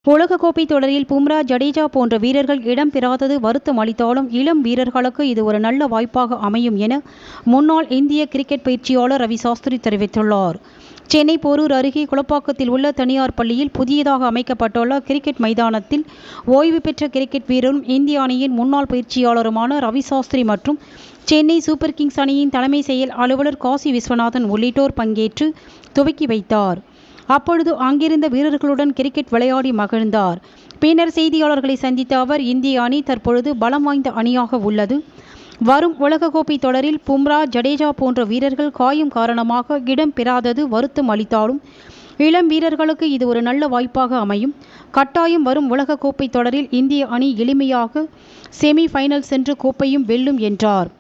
உலகக்கோப்பை தொடரில் பும்ரா, ஜடேஜா போன்ற வீரர்கள் இடம்பெறாதது வருத்தம் அளித்தாலும் இளம் வீரர்களுக்கு இது ஒரு நல்ல வாய்ப்பாக அமையும் என முன்னாள் இந்திய கிரிக்கெட் பயிற்சியாளர் ரவி சாஸ்திரி தெரிவித்துள்ளார். சென்னை போரூர் அருகே குளப்பாக்கத்தில் உள்ள தனியார் பள்ளியில் புதியதாக அமைக்கப்பட்டுள்ள கிரிக்கெட் மைதானத்தில் ஓய்வு பெற்ற கிரிக்கெட் வீரரும் இந்திய அணியின் முன்னாள் பயிற்சியாளருமான ரவி சாஸ்திரி மற்றும் சென்னை சூப்பர் கிங்ஸ் அணியின் தலைமை செயல் அலுவலர் காசி விஸ்வநாதன் உள்ளிட்டோர் பங்கேற்று துவக்கி வைத்தார். அப்பொழுது அங்கிருந்த வீரர்களுடன் கிரிக்கெட் விளையாடி மகிழ்ந்தார். பின்னர் செய்தியாளர்களை சந்தித்த அவர், இந்திய அணி தற்பொழுது பலம் வாய்ந்த அணியாக உள்ளது. வரும் உலகக்கோப்பை தொடரில் பும்ரா, ஜடேஜா போன்ற வீரர்கள் காயம் காரணமாக இடம் பெறாதது வருத்தம் அளித்தாலும் இளம் வீரர்களுக்கு இது ஒரு நல்ல வாய்ப்பாக அமையும். கட்டாயம் வரும் உலகக்கோப்பை தொடரில் இந்திய அணி எளிமையாக செமி ஃபைனல் சென்று கோப்பையும் வெல்லும் என்றார்.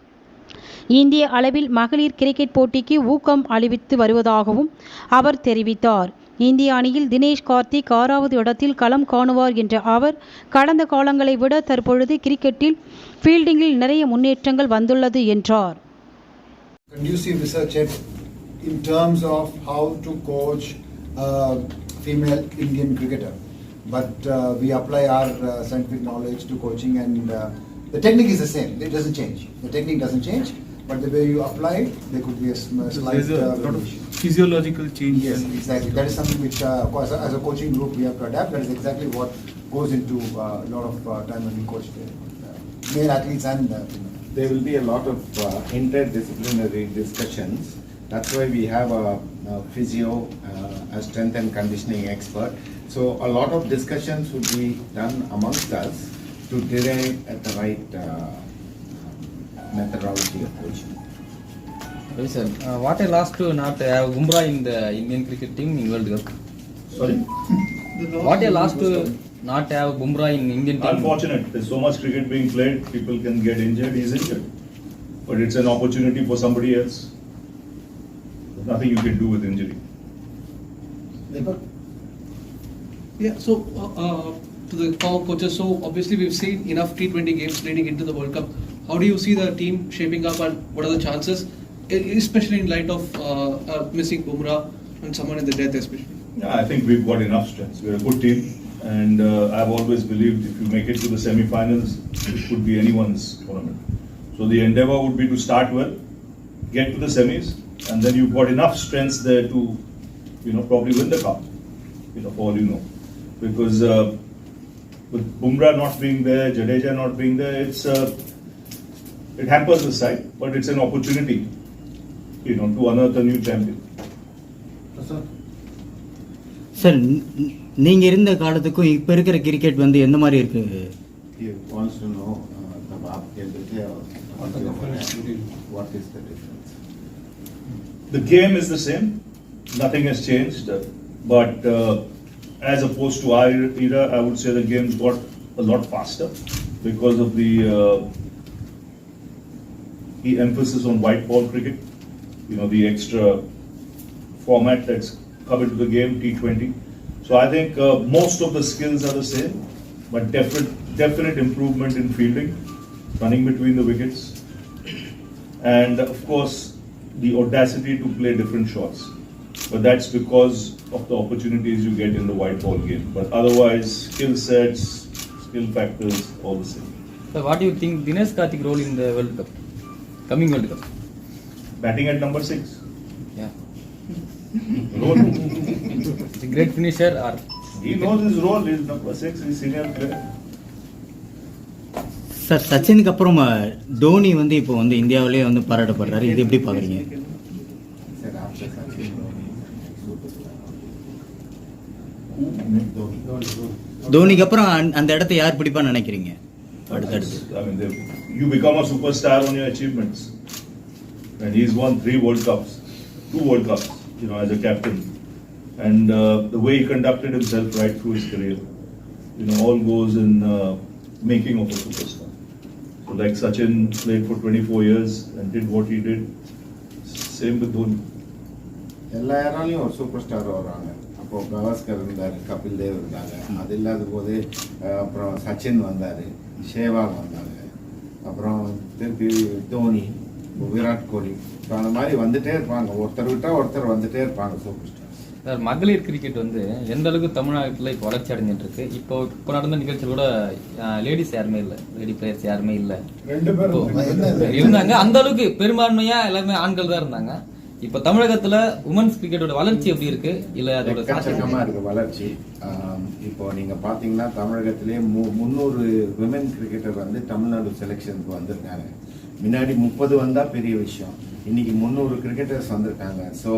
இந்திய அளவில் மகளிர் கிரிக்கெட் போட்டிக்கு ஊக்கம் அளித்து வருவதாகவும் அவர் தெரிவித்தார். இந்திய அணியில் தினேஷ் கார்த்திக் 6வது இடத்தில் களம் காணுவார் என்ற அவர், கடந்த காலங்களை விட தற்பொழுது கிரிக்கெட்டில் ஃபீல்டிங்கில் நிறைய முன்னேற்றங்கள் வந்துள்ளது என்றார். Conducive research in terms of how to coach female Indian cricketer, but we apply our scientific knowledge to coaching, and the technique is the same. It doesn't change. The technique doesn't change, but the way you apply it, there could be a slight lot of physiological change. Yes, exactly. That is something which, of course, as a coaching group, we have to adapt. That is exactly what goes into a lot of time when we coach male athletes and female. There will be a lot of interdisciplinary discussions. That's why we have a physio, a strength and conditioning expert. So a lot of discussions would be done amongst us to derive at the right methodology of coaching. Sir, what a loss to not have Bumrah in the Indian cricket team in World Cup. Sorry? What a loss to not have Bumrah in Indian team. Unfortunate. There's so much cricket being played. People can get injured. He's injured. But it's an opportunity for somebody else. There's nothing you can do with injury. Yeah, so to the former coaches, so obviously we've seen enough T20 games leading into the World Cup. How do you see the team shaping up, and what are the chances, especially in light of missing Bumrah and someone in the death especially? Yeah, I think we've got enough strengths. We're a good team, and I've always believed if you make it to the semi-finals, it could be anyone's tournament. So the endeavour would be to start well, get to the semis, and then you've got enough strengths there to, probably win the cup. For all you know, because with Bumrah not being there, Jadeja not being there, it hampers the side, but it's an opportunity, to unearth a new champion. Sir, நீங்க இருந்த காலத்துக்கும் இப்ப இருக்கிற cricket வந்து எந்த மாதிரி இருக்கு? He wants to know what is the difference? The game is the same, nothing has changed, but as opposed to our era, I would say the game's got a lot faster because of the emphasis on white ball cricket, the extra format that's come into the game, T20. So I think most of the skills are the same, but definite improvement in fielding, running between the wickets, and of course the audacity to play different shots. But that's because of the opportunities you get in the white ball game. But otherwise, skill sets, skill factors, all the same. So what do you think Dinesh Karthik role in the World Cup, coming World Cup? Batting at number 6. Yeah. Role. Is a great finisher or? He knows his role. He's number 6. He's senior player. Sir, சச்சினுக்கு அப்புறம் தோனி வந்து இப்போ வந்து இந்தியாவிலேயே வந்து பாராட்டப்படுறாரு. இது எப்படி பாக்குறீங்க? Said after Sachin, தோனிக்கு அப்புறம் அந்த இடத்தை யார் பிடிப்பான்னு நினைக்கிறீங்க? அடுத்தடுத்து I mean, you become a superstar on your achievements. And he's won 3 World Cups, 2 World Cups, as a captain. And the way he conducted himself right through his career, all goes in making of a superstar. So like Sachin played for 24 years and did what he did, same with Dhoni. எல்லா ஏராலையும் ஒரு super star வர்றாங்க. அப்போ கவாஸ்கர் இருந்தார், கபில் தேவ் இருந்தாங்க. அது இல்லாத போது அப்புறம் சச்சின் வந்தார், சேவாக் வந்தாங்க, அப்புறம் திருப்பி தோனி, விராட் கோலி. ஸோ அந்த மாதிரி வந்துட்டே இருப்பாங்க. ஒருத்தர் விட்டால் ஒருத்தர் வந்துட்டே இருப்பாங்க சூப்பர் ஸ்டார்ஸ். சார் மகளிர் கிரிக்கெட் வந்து எந்த அளவுக்கு தமிழ்நாட்டில் இப்போ வளர்ச்சி அடைஞ்சிட்டு இருக்கு. இப்போ நடந்த நிகழ்ச்சியில் கூட லேடிஸ் யாருமே இல்லை, லேடி பிளேயர்ஸ் யாருமே இல்லை. இருந்தாங்க, அந்த அளவுக்கு பெரும்பான்மையா எல்லாமே ஆண்கள் தான் இருந்தாங்க. இப்போ தமிழகத்துல உமன்ஸ் கிரிக்கெட்டோட வளர்ச்சி எப்படி இருக்கு, இல்ல அதோட எக்கச்சக்கமா இருக்கு வளர்ச்சி. இப்போ நீங்க பாத்தீங்கன்னா தமிழகத்திலே 300 விமென் கிரிக்கெட்டர் வந்து தமிழ்நாடு செலெக்ஷனுக்கு வந்திருக்காங்க. முன்னாடி 30 வந்தா பெரிய விஷயம், இன்னைக்கு 300 கிரிக்கெட்டர்ஸ் வந்திருக்காங்க. ஸோ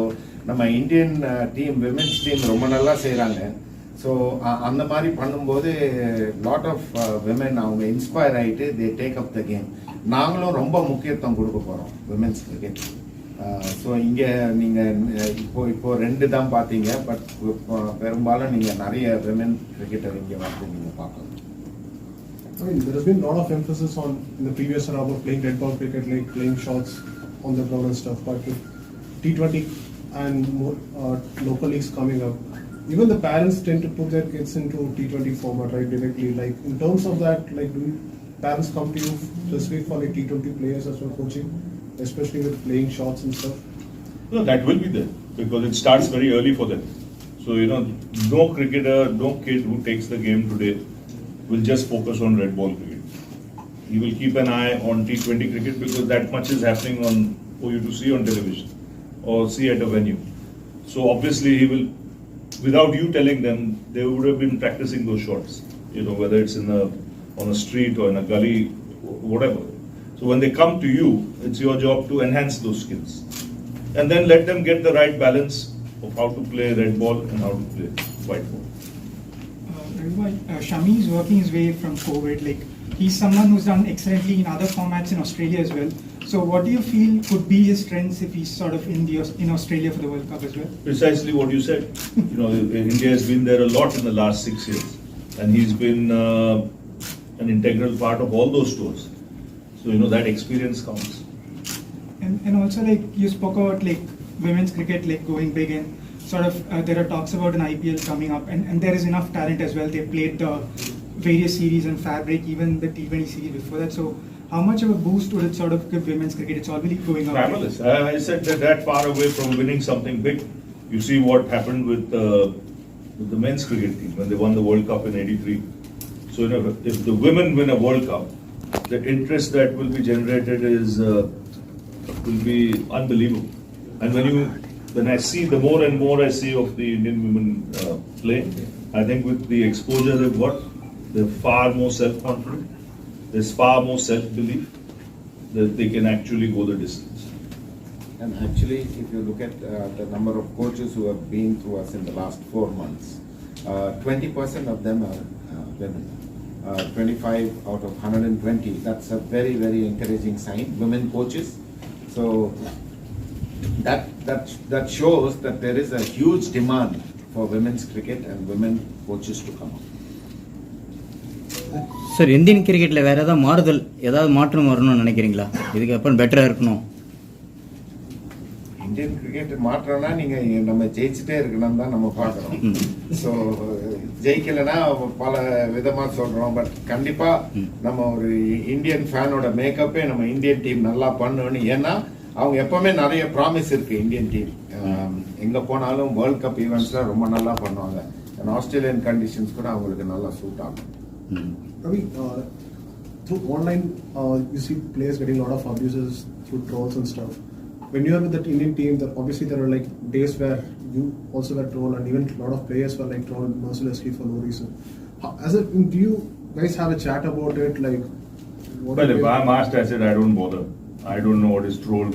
நம்ம இந்தியன் டீம் விமென்ஸ் டீம் ரொம்ப நல்லா செய்யறாங்க. ஸோ அந்த மாதிரி பண்ணும்போது லாட் ஆஃப் விமென் அவங்க இன்ஸ்பயர் ஆயிட்டு they take up the game. நாங்களும் ரொம்ப முக்கியத்துவம் கொடுக்க போறோம் விமென்ஸ் கிரிக்கெட். ஸோ இங்கே நீங்கள் இப்போ 2 தான் பார்த்தீங்க, பட் பெரும்பாலும் நீங்கள் நிறைய விமென் கிரிக்கெட்டர் இங்கே வந்து நீங்கள் பார்க்கலாம். I mean, there has been a lot of emphasis on in the previous era about playing red ball cricket, like playing shots on the ground and stuff. But with T20 and more local leagues coming up, even the parents tend to put their kids into T20 format, right, directly. Like in terms of that, like do parents come to you specifically for like T20 players as well coaching, especially with playing shots and stuff? No, that will be there because it starts very early for them. So no cricketer, no kid who takes the game today will just focus on red ball cricket. He will keep an eye on T20 cricket because that much is happening for you to see on television or see at a venue. So obviously he will, without you telling them, they would have been practicing those shots. Whether it's on a street or in a gully, whatever. So when they come to you, it's your job to enhance those skills, and then let them get the right balance of how to play red ball and how to play white ball. Shami is working his way from COVID. Like he's someone who's done excellently in other formats in Australia as well. So what do you feel could be his strengths if he's sort of in Australia for the World Cup as well? Precisely what you said. India has been there a lot in the last 6 years, and he's been an integral part of all those tours. So that experience counts. And also like you spoke about like women's cricket like going big, and sort of there are talks about an IPL coming up, and there is enough talent as well. They played the various series and Fabric, even the T20 series before that. So how much of a boost would it sort of give women's cricket? It's already going up. Fabulous. I said that far away from winning something big. You see what happened with the men's cricket team when they won the World Cup in '83. So if the women win a World Cup, the interest that will be generated will be unbelievable. And when I see, the more and more I see of the Indian women play, I think with the exposure they've got, they're far more self-confident, there's far more self-belief that they can actually go the distance. And actually, if you look at the number of coaches who have been through us in the last 4 months, 20% of them are women. 25 out of 120, that's a very, very encouraging sign, women coaches. So that shows that there is a huge demand for women's cricket and women coaches to come up. Sir Indian கிரிக்கெட்டில் வேறு ஏதாவது மாற்றம் வரணும்னு நினைக்கிறீங்களா? இதுக்கு அப்புறம் பெட்டராக இருக்கணும். இந்தியன் கிரிக்கெட் மாற்றம்னா நீங்கள் நம்ம ஜெயிச்சுட்டே இருக்கணும் தான் நம்ம பார்க்குறோம். ஸோ ஜெயிக்கலைன்னா பல விதமாக சொல்கிறோம், பட் கண்டிப்பாக நம்ம ஒரு இந்தியன் ஃபேனோட மேக்கப்பே நம்ம இந்தியன் டீம் நல்லா பண்ணணும். ஏன்னா அவங்க எப்பவுமே நிறைய ப்ராமிஸ் இருக்கு இந்தியன் டீம். எங்கே போனாலும் வேர்ல்ட் கப் ஈவெண்ட்ஸில் ரொம்ப நல்லா பண்ணுவாங்க. ஆஸ்திரேலியன் கண்டிஷன்ஸ் கூட அவங்களுக்கு நல்லா சூட் ஆகும். Ravi, through online, you see players getting a lot of abuses through trolls and stuff. When you are with that Indian team, obviously there are like days where you also were trolled, and even a lot of players were like trolled mercilessly for no reason. Do you guys have a chat about it? Like, Well, if I'm asked, I said I don't bother. I don't know what is troll.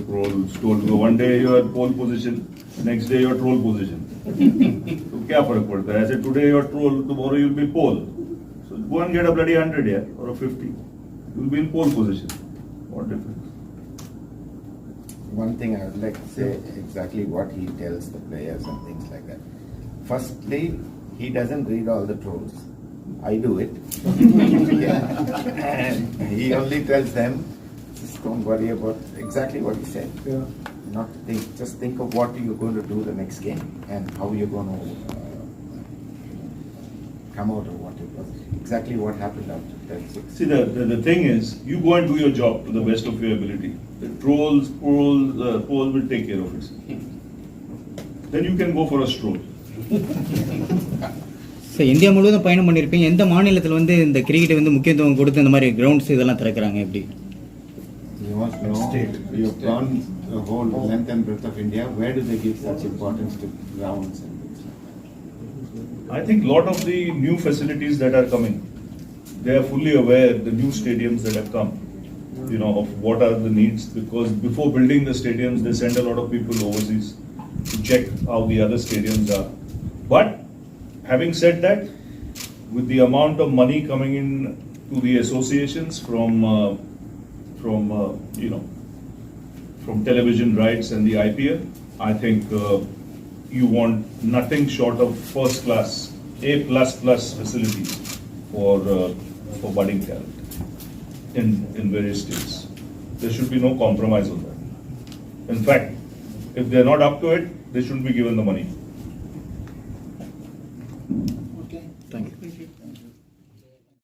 One day you are pole position, next day you are troll position. So क्या फर्क पड़ता है? I said today you are troll, tomorrow you will be pole. So go and get a bloody 100 here or a 50. You will be in pole position. What difference? One thing I would like to say exactly what he tells the players and things like that. Firstly, he doesn't read all the trolls. I do it. Yeah. And he only tells them, just don't worry about exactly what he said. Yeah. Not think, just think of what you're going to do the next game and how you're going to come out of what it was. Exactly what happened after 10-6. See, the thing is, you go and do your job to the best of your ability. The trolls will take care of it. Then you can go for a stroll. Sir India முழுவதும் பயணம் பண்ணியிருப்பீங்க, எந்த மாநிலத்தில் வந்து இந்த கிரிக்கெட்டை வந்து முக்கியத்துவம் கொடுத்து இந்த மாதிரி கிரவுண்ட்ஸ் இதெல்லாம் திறக்கிறாங்க எப்படி? You want to know, you've gone the whole length and breadth of India, where do they give such importance to grounds and things like that? I think a lot of the new facilities that are coming, they are fully aware, the new stadiums that have come, you know, of what are the needs, because before building the stadiums, they send a lot of people overseas to check how the other stadiums are. But having said that, with the amount of money coming in to the associations from television rights and the IPL, I think you want nothing short of first class, A++ facilities for budding talent in various states. There should be no compromise on that. In fact, if they are not up to it, they shouldn't be given the money.